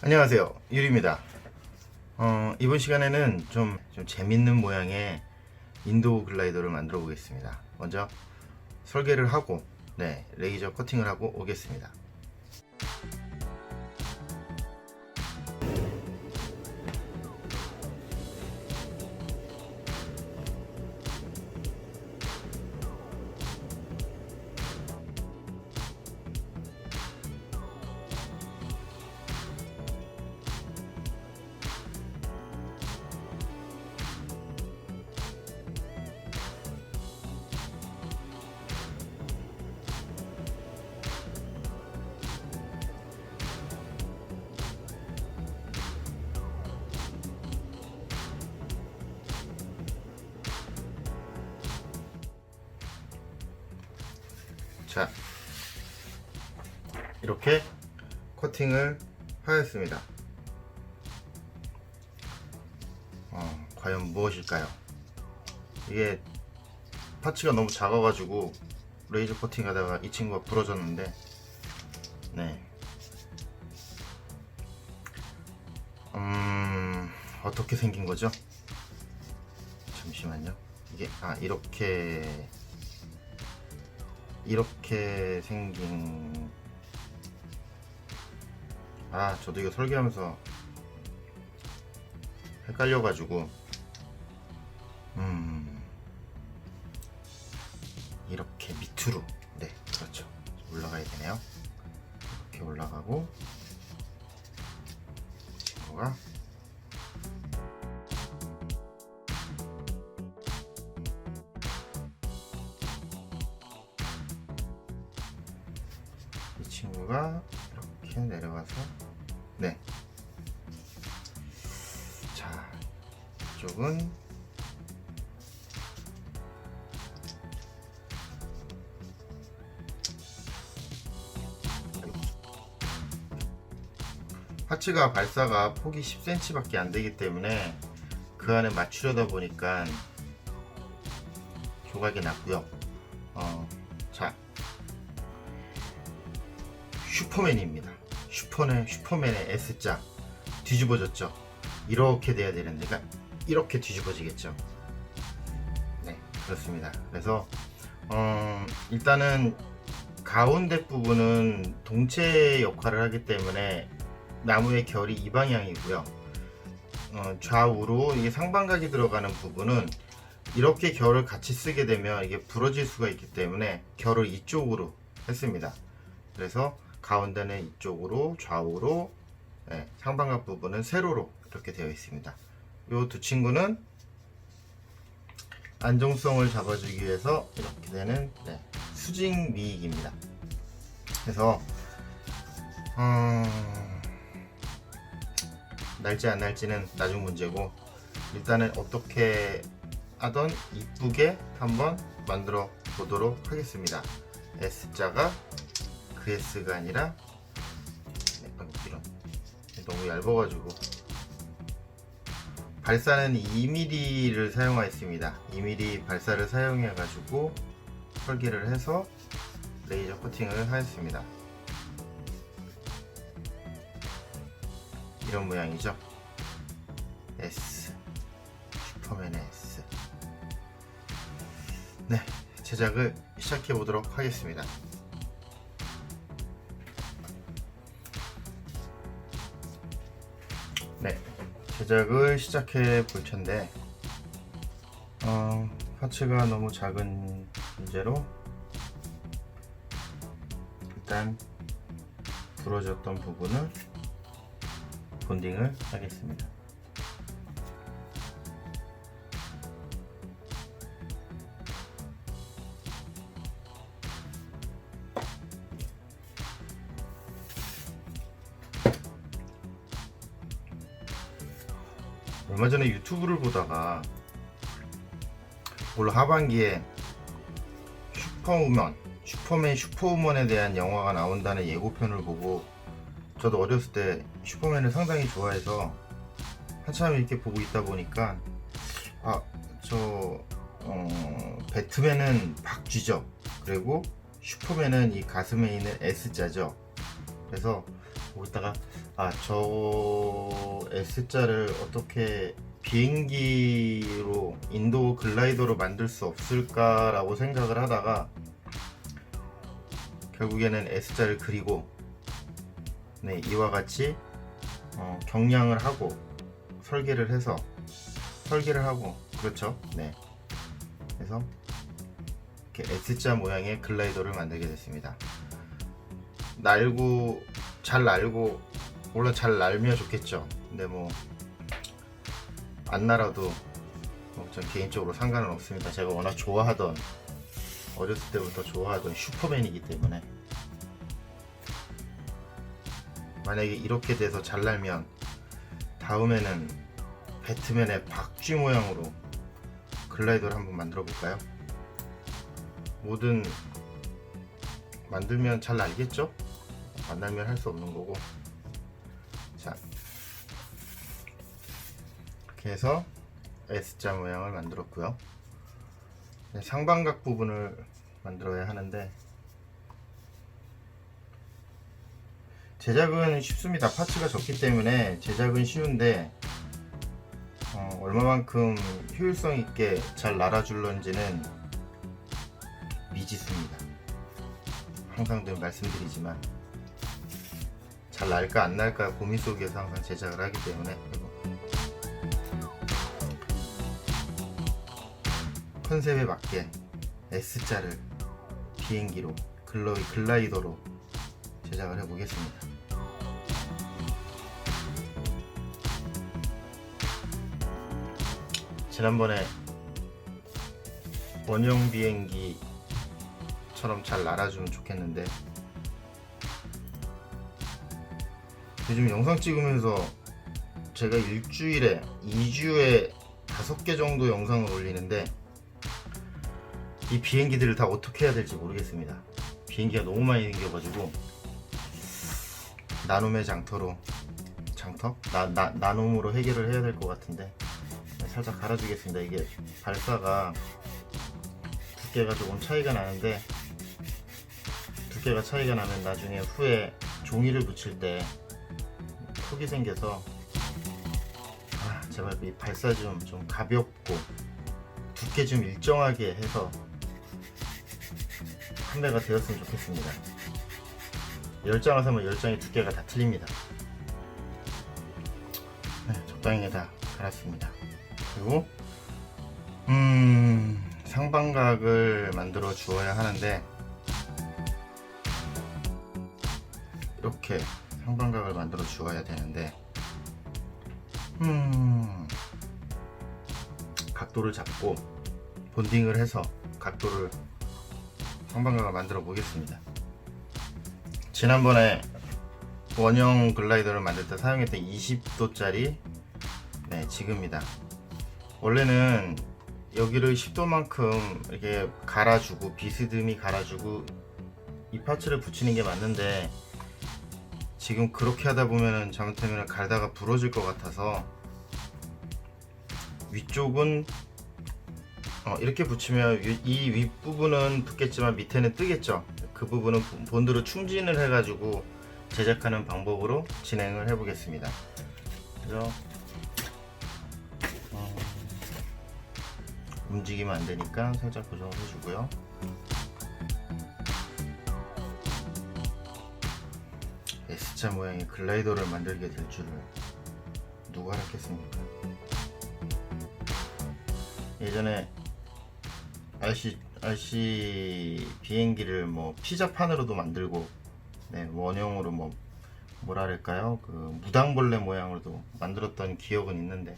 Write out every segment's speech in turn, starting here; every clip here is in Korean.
안녕하세요, 유리입니다. 이번 시간에는 좀 재밌는 모양의 인도 글라이더를 만들어 보겠습니다. 먼저 설계를 하고 레이저 커팅을 하고 오겠습니다. 자, 이렇게 커팅을 하였습니다. 과연 무엇일까요? 이게 파츠가 너무 작아가지고 레이저 커팅 하다가 이 친구가 부러졌는데, 어떻게 생긴 거죠? 잠시만요. 이게 이렇게 생긴, 저도 이거 설계하면서 헷갈려가지고 이렇게 밑으로, 그렇죠, 올라가야 되네요. 이렇게 올라가고, 친구가 이 친구가 이렇게 내려가서, 자, 이쪽은 파츠가 발사가 폭이 10cm 밖에 안 되기 때문에 그 안에 맞추려다 보니까 조각이 났고요. 자, 슈퍼맨입니다. 슈퍼맨의 S자 뒤집어졌죠. 이렇게 돼야 되는데 이렇게 뒤집어지겠죠. 그렇습니다. 그래서 일단은 가운데 부분은 동체 역할을 하기 때문에 나무의 결이 이 방향이고요. 좌우로 이게 상반각이 들어가는 부분은 이렇게 결을 같이 쓰게 되면 이게 부러질 수가 있기 때문에 결을 이쪽으로 했습니다. 그래서 가운데는 이쪽으로, 좌우로, 상반각 부분은 세로로 이렇게 되어 있습니다. 이 두 친구는 안정성을 잡아주기 위해서 이렇게 되는 수직 미익입니다. 그래서 날지 안 날지는 나중 문제고, 일단은 어떻게 하던 이쁘게 한번 만들어 보도록 하겠습니다. S자가 그 S가 아니라 이런, 너무 얇아가지고 발사는 2mm를 사용하였습니다. 2mm 발사를 사용해 가지고 설계를 해서 레이저 커팅을 하였습니다. 이런 모양이죠. S, 슈퍼맨의 S. 제작을 시작해 보도록 하겠습니다. 제작을 시작해 볼 텐데, 파츠가 너무 작은 문제로 일단 부러졌던 부분을 본딩을 하겠습니다. 얼마 전에 유튜브를 보다가 올 하반기에 슈퍼우먼에 대한 영화가 나온다는 예고편을 보고, 저도 어렸을 때 슈퍼맨을 상당히 좋아해서 한참 이렇게 보고 있다 보니까 배트맨은 박쥐죠. 그리고 슈퍼맨은 이 가슴에 있는 S자죠. 그래서 보고 있다가 저 S자를 어떻게 비행기로 인도 글라이더로 만들 수 없을까라고 생각을 하다가 결국에는 S자를 그리고 네, 이와 같이 경량을 하고 설계를 하고 그렇죠. 네. 그래서 이렇게 S자 모양의 글라이더를 만들게 됐습니다. 잘 날고 물론 잘 날면 좋겠죠. 근데 뭐 안 날아도 전 개인적으로 상관은 없습니다. 제가 워낙 어렸을 때부터 좋아하던 슈퍼맨이기 때문에 만약에 이렇게 돼서 잘 날면 다음에는 배트맨의 박쥐 모양으로 글라이더를 한번 만들어 볼까요? 뭐든 만들면 잘 날겠죠? 안 날면 할 수 없는 거고. 자, 이렇게 해서 S자 모양을 만들었고요. 상방각 부분을 만들어야 하는데 제작은 쉽습니다. 파츠가 적기 때문에 제작은 쉬운데 얼마만큼 효율성 있게 잘 날아줄런지는 미지수입니다. 항상 늘 말씀드리지만 잘 날까 안 날까 고민 속에서 항상 제작을 하기 때문에 컨셉에 맞게 S자를 비행기로 글라이더로 제작을 해보겠습니다. 지난번에 원형 비행기처럼 잘 날아주면 좋겠는데 요즘 영상 찍으면서 제가 일주일에 2주에 5개 정도 영상을 올리는데 이 비행기들을 다 어떻게 해야 될지 모르겠습니다. 비행기가 너무 많이 생겨가지고 나눔의 나눔으로 해결을 해야 될 것 같은데 살짝 갈아주겠습니다. 이게 발사가 두께가 조금 차이가 나는데 두께가 차이가 나면 나중에 후에 종이를 붙일 때 톡이 생겨서 제발 이 발사 좀 가볍고 두께 좀 일정하게 해서 판매가 되었으면 좋겠습니다. 10장을 사면 10장의 두께가 다 틀립니다. 네, 적당히 다 갈았습니다. 그리고 상방각을 만들어 주어야 하는데 이렇게 상방각을 만들어 주어야 되는데 각도를 잡고 본딩을 해서 상방각을 만들어 보겠습니다. 지난번에 원형 글라이더를 만들 때 사용했던 20도짜리 지그입니다. 원래는 여기를 10도만큼 이렇게 갈아주고 비스듬히 갈아주고 이 파츠를 붙이는 게 맞는데 지금 그렇게 하다 보면은 잘못하면 갈다가 부러질 것 같아서 위쪽은 이렇게 붙이면 이 윗부분은 붙겠지만 밑에는 뜨겠죠. 그 부분은 본드로 충진을 해가지고 제작하는 방법으로 진행을 해보겠습니다. 그래서 움직이면 안 되니까 살짝 고정을 해주고요. S자 모양의 글라이더를 만들게 될 줄을 누가 알았겠습니까? 예전에 RC 비행기를 뭐 피자판으로도 만들고 원형으로 뭐랄까요, 그 무당벌레 모양으로도 만들었던 기억은 있는데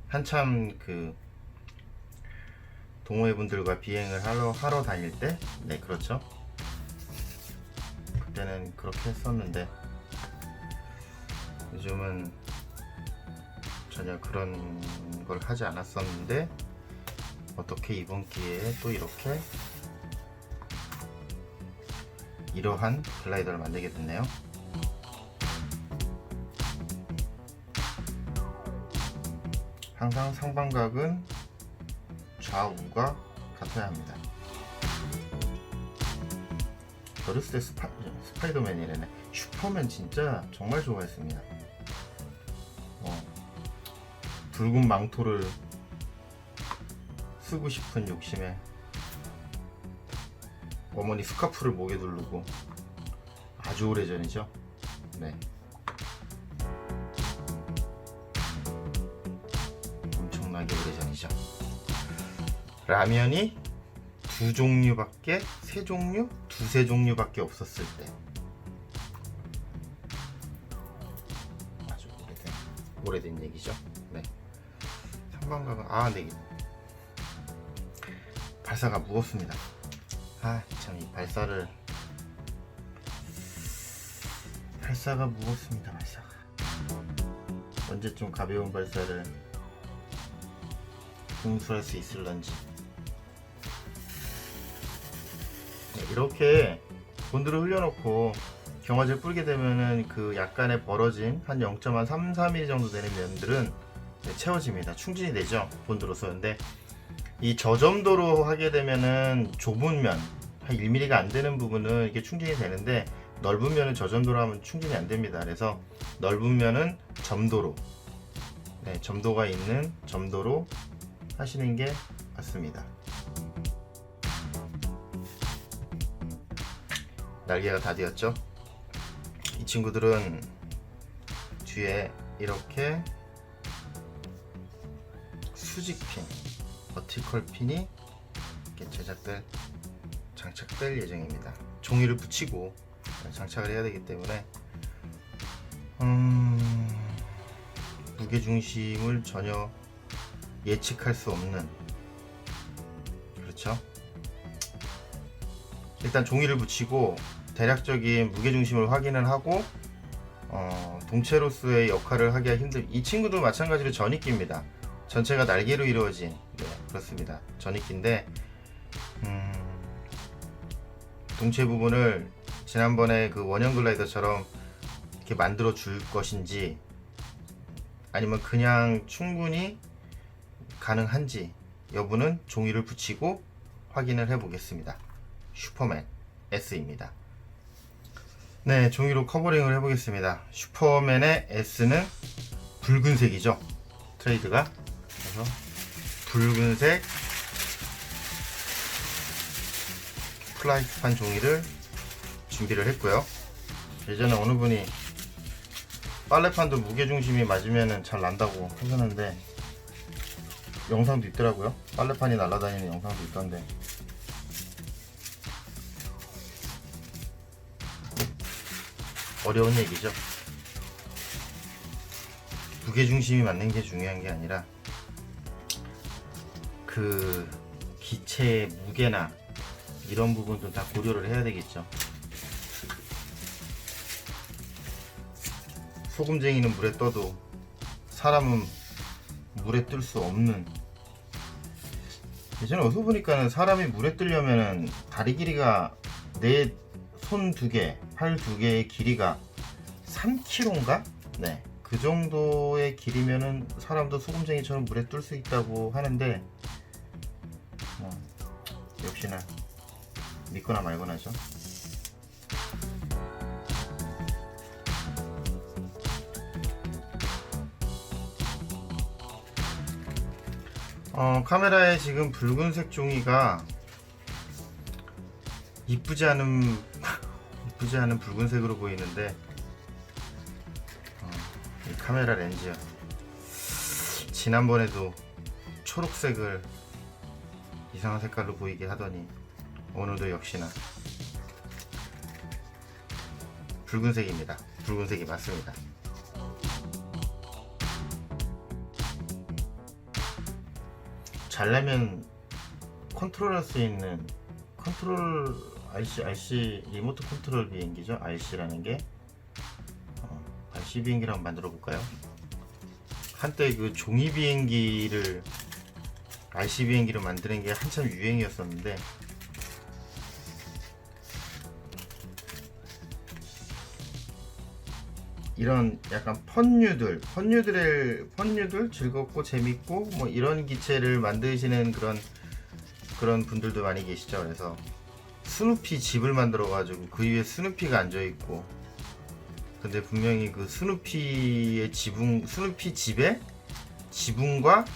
한참 그 동호회분들과 비행을 하러 다닐 때 그렇죠. 그때는 그렇게 했었는데 요즘은 전혀 그런 걸 하지 않았었는데 어떻게 이번 기회에 또 이러한 글라이더를 만들게 됐네요. 항상 상방각은 좌우가 같아야 합니다. 어렸을 때 스파이더맨이래네. 슈퍼맨 진짜 정말 좋아했습니다. 붉은 망토를 쓰고 싶은 욕심에 어머니 스카프를 목에 두르고 아주 오래전이죠. 네. 엄청나게 오래전이죠. 라면이 두 종류밖에, 세 종류? 두세 종류밖에 없었을 때. 아주 오래된 얘기죠. 네. 삼방가가, 네. 발사가 무겁습니다. 참, 이 발사가 무겁습니다. 발사가. 언제쯤 가벼운 발사를 공수할 수 있을런지. 이렇게 본드를 흘려놓고 경화제를 뿌리게 되면은 그 약간의 벌어진 한 0.33mm 정도 되는 면들은 채워집니다. 충진이 되죠, 본드로서. 근데 이 저점도로 하게 되면은 좁은 면, 한 1mm가 안 되는 부분은 이게 충진이 되는데, 넓은 면은 저점도로 하면 충진이 안 됩니다. 그래서 넓은 면은 점도로, 점도가 있는 점도로 하시는 게 맞습니다. 날개가 다 되었죠. 이 친구들은 뒤에 이렇게 수직핀, 버티컬 핀이 이렇게 장착될 예정입니다. 종이를 붙이고 장착을 해야 되기 때문에 무게중심을 전혀 예측할 수 없는, 그렇죠? 일단 종이를 붙이고 대략적인 무게중심을 확인을 하고 동체로서의 역할을 하기가 이 친구도 마찬가지로 전이끼입니다. 전체가 날개로 이루어진, 그렇습니다. 전이끼인데 동체 부분을 지난번에 그 원형 글라이더처럼 이렇게 만들어 줄 것인지, 아니면 그냥 충분히 가능한지 여부는 종이를 붙이고 확인을 해 보겠습니다. 슈퍼맨 S입니다. 네, 종이로 커버링을 해 보겠습니다. 슈퍼맨의 S는 붉은색이죠, 트레이드가. 그래서 붉은색 플라스틱판 종이를 준비를 했고요. 예전에 어느 분이 빨래판도 무게중심이 맞으면 잘 난다고 하셨는데 영상도 있더라고요. 빨래판이 날아다니는 영상도 있던데, 어려운 얘기죠. 무게중심이 맞는 게 중요한 게 아니라 그 기체의 무게나 이런 부분도 다 고려를 해야 되겠죠. 소금쟁이는 물에 떠도 사람은 물에 뜰 수 없는. 예전에 어디서 보니까는 사람이 물에 뜨려면은 다리 길이가 내 손 2개, 팔 2개의 길이가 3kg인가? 네, 그 정도의 길이면은 사람도 소금쟁이처럼 물에 뜰 수 있다고 하는데, 역시나 믿거나 말거나죠. 카메라에 지금 붉은색 종이가 이쁘지 않은 붉은색으로 보이는데, 이 카메라 렌즈요. 지난번에도 초록색을 이상한 색깔로 보이게 하더니 오늘도 역시나 붉은색입니다. 붉은색이 맞습니다. 잘라면 컨트롤할 수 있는 RC 리모트 컨트롤 비행기죠. RC라는 게 RC 비행기를 한번 만들어 볼까요? 한때 그 종이 비행기를 RC 비행기로 만드는 게 한참 유행이었었는데, 이런 약간 펀뉴들 즐겁고 재밌고 뭐 이런 기체를 만드시는 그런 분들도 많이 계시죠. 그래서 스누피 집을 만들어 가지고 그 위에 스누피가 앉아 있고, 근데 분명히 그 스누피 집에 지붕과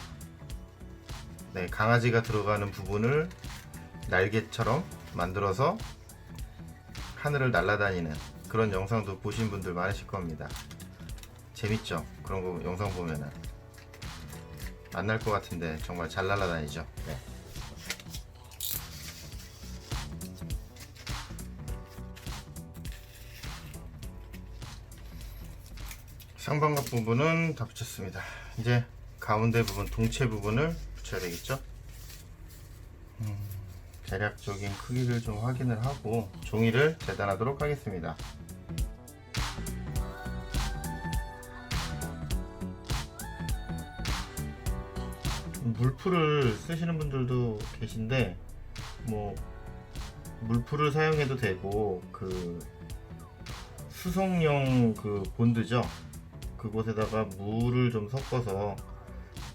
강아지가 들어가는 부분을 날개처럼 만들어서 하늘을 날아다니는 그런 영상도 보신 분들 많으실 겁니다. 재밌죠? 그런 거 영상 보면은 안 날 것 같은데 정말 잘 날아다니죠. 네. 상방각 부분은 다 붙였습니다. 이제 가운데 부분, 동체 부분을 붙여야 되겠죠. 대략적인 크기를 좀 확인을 하고 종이를 재단하도록 하겠습니다. 물풀을 쓰시는 분들도 계신데 뭐 물풀을 사용해도 되고 그 수성용 그 본드죠, 그곳에다가 물을 좀 섞어서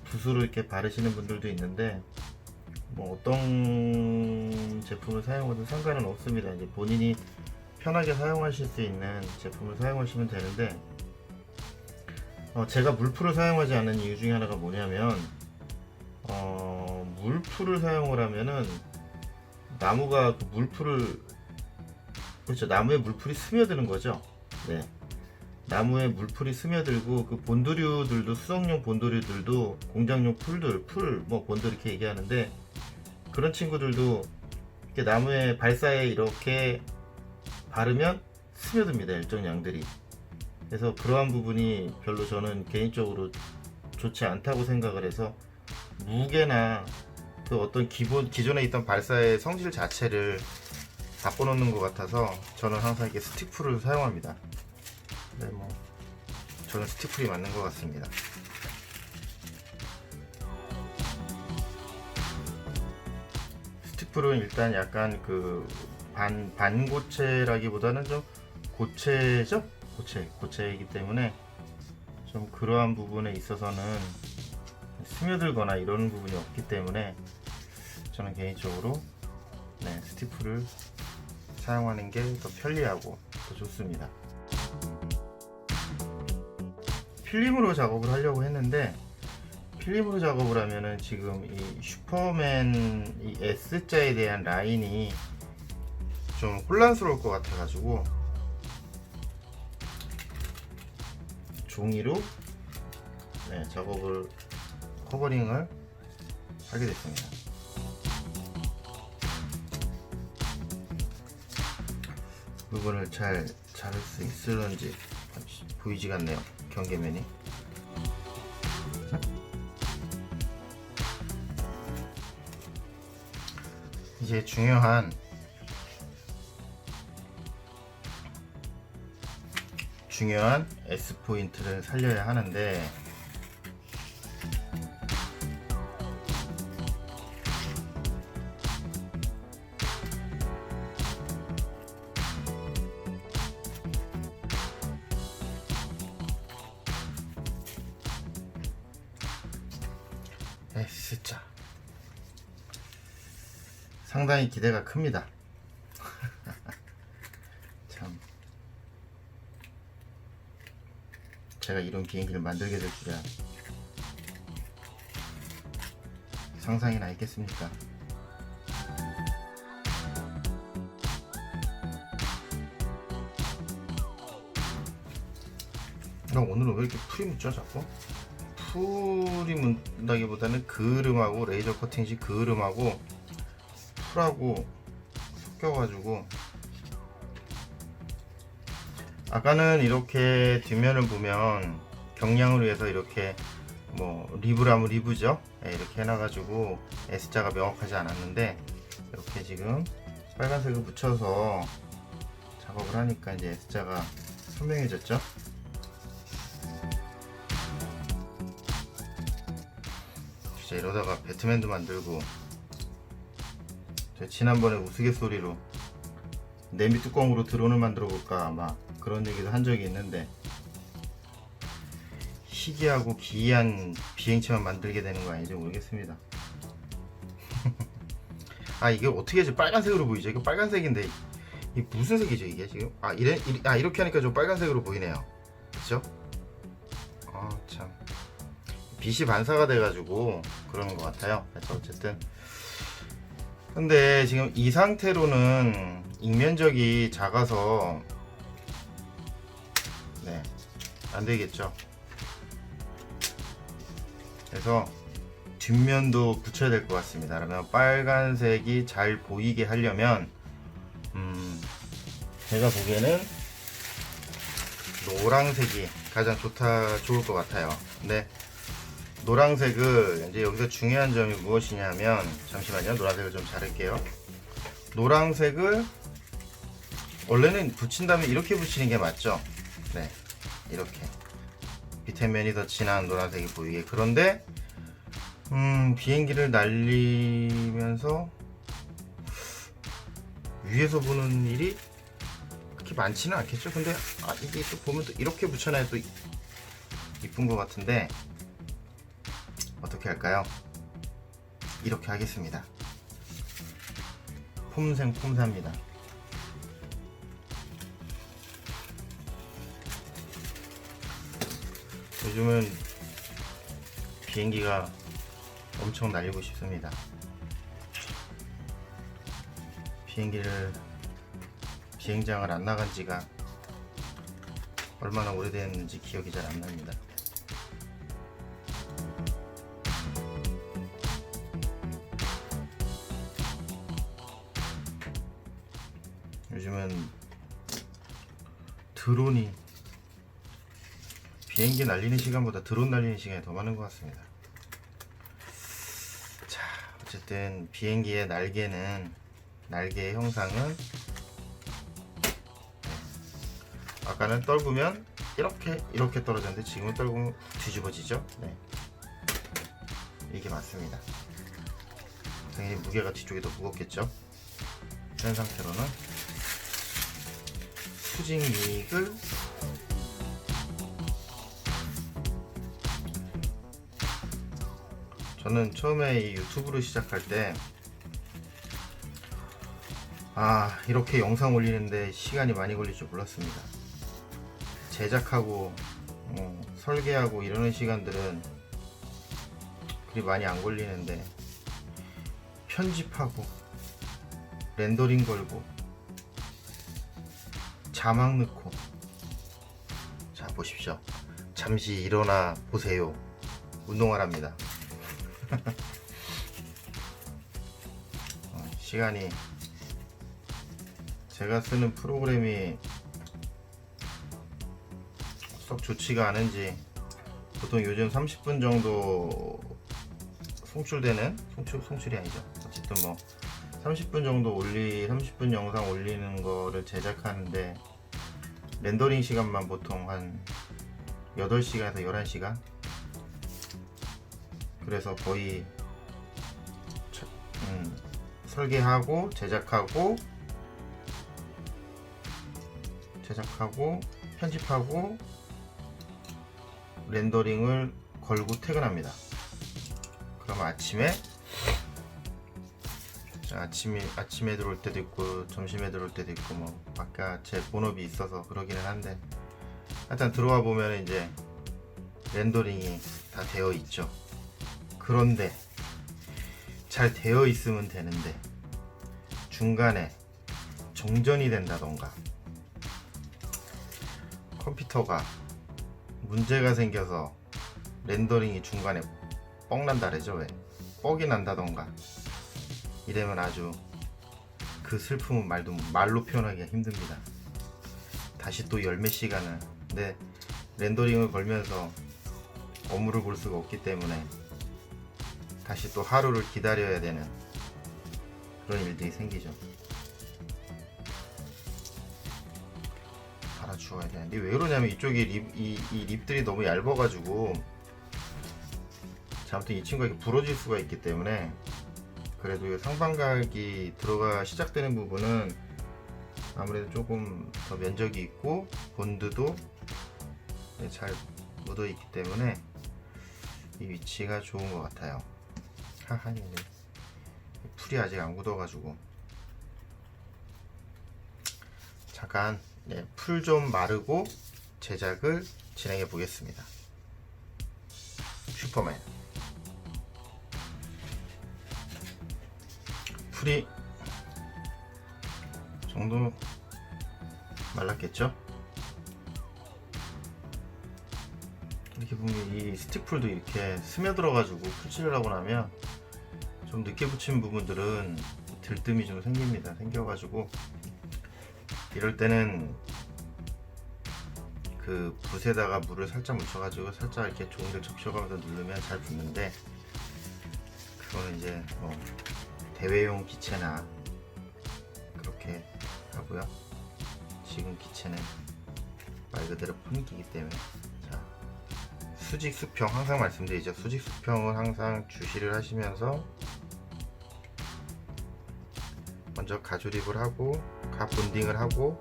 붓으로 이렇게 바르시는 분들도 있는데 뭐 어떤 제품을 사용해도 상관은 없습니다. 이제 본인이 편하게 사용하실 수 있는 제품을 사용하시면 되는데 제가 물풀을 사용하지 않는 이유 중에 하나가 뭐냐면 물풀을 사용을 하면은 나무가 그 물풀을, 그렇죠, 나무에 물풀이 스며드는 거죠. 네, 나무에 물풀이 스며들고 그 본드류들도, 수성용 본드류들도 공장용 풀들, 뭐 본드 이렇게 얘기하는데 그런 친구들도 이렇게 나무에 발사에 이렇게 바르면 스며듭니다, 일정 양들이. 그래서 그러한 부분이 별로 저는 개인적으로 좋지 않다고 생각을 해서 무게나 그 어떤 기존에 있던 발사의 성질 자체를 바꿔놓는 것 같아서 저는 항상 이렇게 스틱풀을 사용합니다. 네, 뭐 저는 스틱풀이 맞는 것 같습니다. 스틱풀은 일단 약간 그 반고체라기보다는 좀 고체죠? 고체이기 때문에 좀 그러한 부분에 있어서는 스며들거나 이런 부분이 없기 때문에 저는 개인적으로 스티프를 사용하는 게 더 편리하고 더 좋습니다. 필름으로 작업을 하려고 했는데 필름으로 작업을 하면은 지금 이 슈퍼맨 이 S자에 대한 라인이 좀 혼란스러울 것 같아 가지고 종이로 작업을 커버링을 하게 됐습니다. 부분을 잘 자를 수 있을런지 보이지가 않네요, 경계면이. 이제 중요한 S 포인트를 살려야 하는데 S자 상당히 기대가 큽니다. 참, 제가 이런 비행기를 만들게 될 줄이야 상상이나 했겠습니까? 오늘은 왜 이렇게 풀이 묻죠 자꾸? 풀이 묻다기보다는 그을음하고 레이저 커팅식 그을음하고 풀하고 섞여가지고, 아까는 이렇게 뒷면을 보면 경량을 위해서 이렇게 뭐 리브라면 리브죠, 이렇게 해놔가지고 S자가 명확하지 않았는데 이렇게 지금 빨간색을 붙여서 작업을 하니까 이제 S자가 선명해졌죠. 진짜 이러다가 배트맨도 만들고, 제가 지난번에 우스갯소리로 냄비 뚜껑으로 드론을 만들어 볼까 막 그런 얘기도 한 적이 있는데, 희귀하고 기이한 비행체만 만들게 되는 거 아닌지 모르겠습니다. 아, 이게 어떻게 해서 빨간색으로 보이죠? 이거 빨간색인데 이게 무슨 색이죠 이게 지금? 이렇게 하니까 좀 빨간색으로 보이네요, 그렇죠? 참, 빛이 반사가 돼가지고 그러는 것 같아요. 그래서 어쨌든 근데 지금 이 상태로는 익면적이 작아서 네, 안 되겠죠. 그래서 뒷면도 붙여야 될 것 같습니다. 그러면 빨간색이 잘 보이게 하려면 제가 보기에는 노란색이 가장 좋을 것 같아요. 근데 노란색을 이제 여기서 중요한 점이 무엇이냐면, 잠시만요, 노란색을 좀 자를게요. 노란색을 원래는 붙인 다음에 이렇게 붙이는 게 맞죠? 네, 이렇게 밑에 면이 더 진한 노란색이 보이게. 그런데 비행기를 날리면서 위에서 보는 일이 그렇게 많지는 않겠죠. 근데 이게 또 보면 또 이렇게 붙여놔야 또 이쁜 것 같은데 어떻게 할까요? 이렇게 하겠습니다. 폼생폼사입니다. 요즘은 비행기가 엄청 날리고 싶습니다. 비행장을 안 나간 지가 얼마나 오래됐는지 기억이 잘 안 납니다. 요즘은 드론이 비행기 날리는 시간보다 드론 날리는 시간이 더 많은 것 같습니다. 자, 어쨌든 비행기의 날개의 형상은 아까는 떨구면 이렇게 떨어졌는데 지금은 떨구면 뒤집어지죠. 네, 이게 맞습니다. 당연히 무게가 뒤쪽이 더 무겁겠죠. 이런 상태로는 수직믹을 저는 처음에 이 유튜브를 시작할 때 이렇게 영상 올리는데 시간이 많이 걸릴 줄 몰랐습니다. 제작하고 설계하고 이러는 시간들은 그리 많이 안 걸리는데 편집하고 렌더링 걸고 자막 넣고, 자 보십시오. 잠시 일어나 보세요. 운동하랍니다. 시간이, 제가 쓰는 프로그램이 썩 좋지가 않은지 보통 요즘 30분 정도 송출이 아니죠. 어쨌든 뭐 30분 영상 올리는 거를 제작하는데 렌더링 시간만 보통 한 8시간에서 11시간. 그래서 거의 설계하고 제작하고 편집하고 렌더링을 걸고 퇴근합니다. 그럼 아침에 들어올 때도 있고 점심에 들어올 때도 있고, 뭐 아까 제 본업이 있어서 그러기는 한데, 하여튼 들어와 보면 이제 렌더링이 다 되어 있죠. 그런데 잘 되어 있으면 되는데 중간에 정전이 된다던가 컴퓨터가 문제가 생겨서 렌더링이 중간에 뻑 난다 그러죠. 왜? 뻑이 난다던가 이러면 아주 그 슬픔은 말로 표현하기가 힘듭니다. 다시 또 열몇 시간을 렌더링을 걸면서 업무를 볼 수가 없기 때문에 다시 또 하루를 기다려야 되는 그런 일들이 생기죠. 달아주어야 되는데 왜 그러냐면 이쪽이 이 립들이 너무 얇아가지고 아무튼 이 친구가 이렇게 부러질 수가 있기 때문에, 그래도 상방각이 시작되는 부분은 아무래도 조금 더 면적이 있고 본드도 잘 묻어 있기 때문에 이 위치가 좋은 것 같아요. 풀이 아직 안 굳어가지고 잠깐 풀 좀 마르고 제작을 진행해 보겠습니다. 슈퍼 슈퍼맨. 풀이 정도 말랐겠죠? 이렇게 보면 이 스틱풀도 이렇게 스며들어가지고 풀칠을 하고 나면 좀 늦게 붙인 부분들은 들뜸이 좀 생깁니다. 생겨가지고 이럴 때는 그 붓에다가 물을 살짝 묻혀가지고 살짝 이렇게 종이를 적셔가면서 누르면 잘 붙는데, 그거는 이제 뭐 대회용 기체나 그렇게 하고요. 지금 기체는 말 그대로 폰기이기 때문에. 자, 수직 수평 항상 말씀드리죠. 수직 수평은 항상 주시를 하시면서 먼저 가조립을 하고 가 본딩을 하고,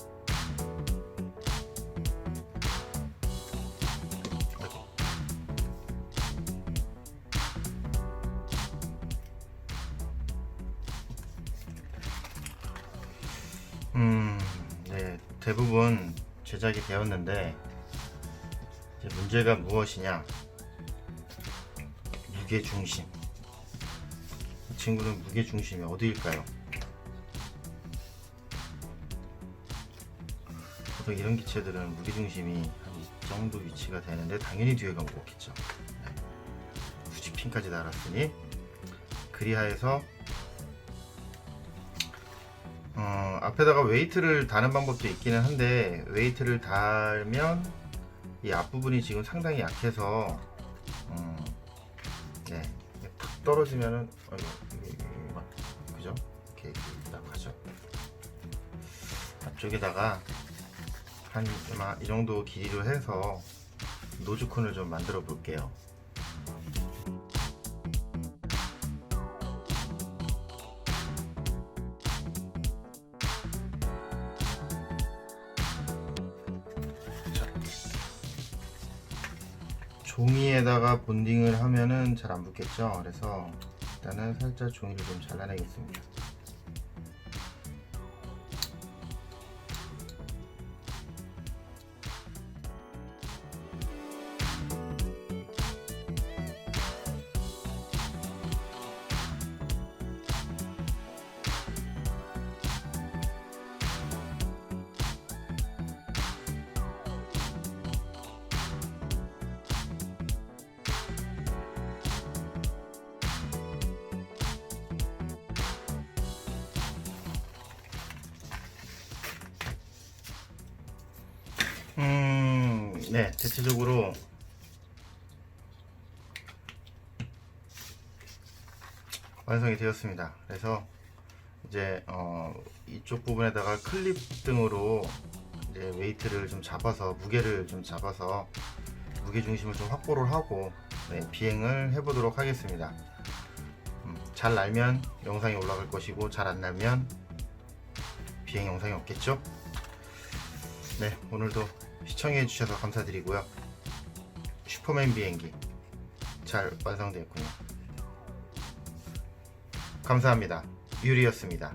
네, 대부분 제작이 되었는데 이제 문제가 무엇이냐? 무게중심. 이 친구는 무게중심이 어디일까요? 보통 이런 기체들은 무게중심이 한 이 정도 위치가 되는데 당연히 뒤에가 무겁겠죠. 네. 수직핀까지 달았으니 그리하여서 앞에다가 웨이트를 다는 방법도 있기는 한데, 웨이트를 달면 이 앞부분이 지금 상당히 약해서 네, 탁 떨어지면은 그죠? 이렇게 딱 하죠. 앞쪽에다가 한 이 정도 길이로 해서 노즈콘을 좀 만들어 볼게요. 종이에다가 본딩을 하면은 잘 안 붙겠죠. 그래서 일단은 살짝 종이를 좀 잘라내겠습니다. 네, 대체적으로 완성이 되었습니다. 그래서 이제 이쪽 부분에다가 클립 등으로 이제 웨이트를 좀 잡아서, 무게를 좀 잡아서 무게 중심을 좀 확보를 하고, 네, 비행을 해보도록 하겠습니다. 잘 날면 영상이 올라갈 것이고, 잘 안 날면 비행 영상이 없겠죠. 네, 오늘도 시청해 주셔서 감사드리고요. 슈퍼맨 비행기 잘 완성되었군요. 감사합니다. 유리였습니다.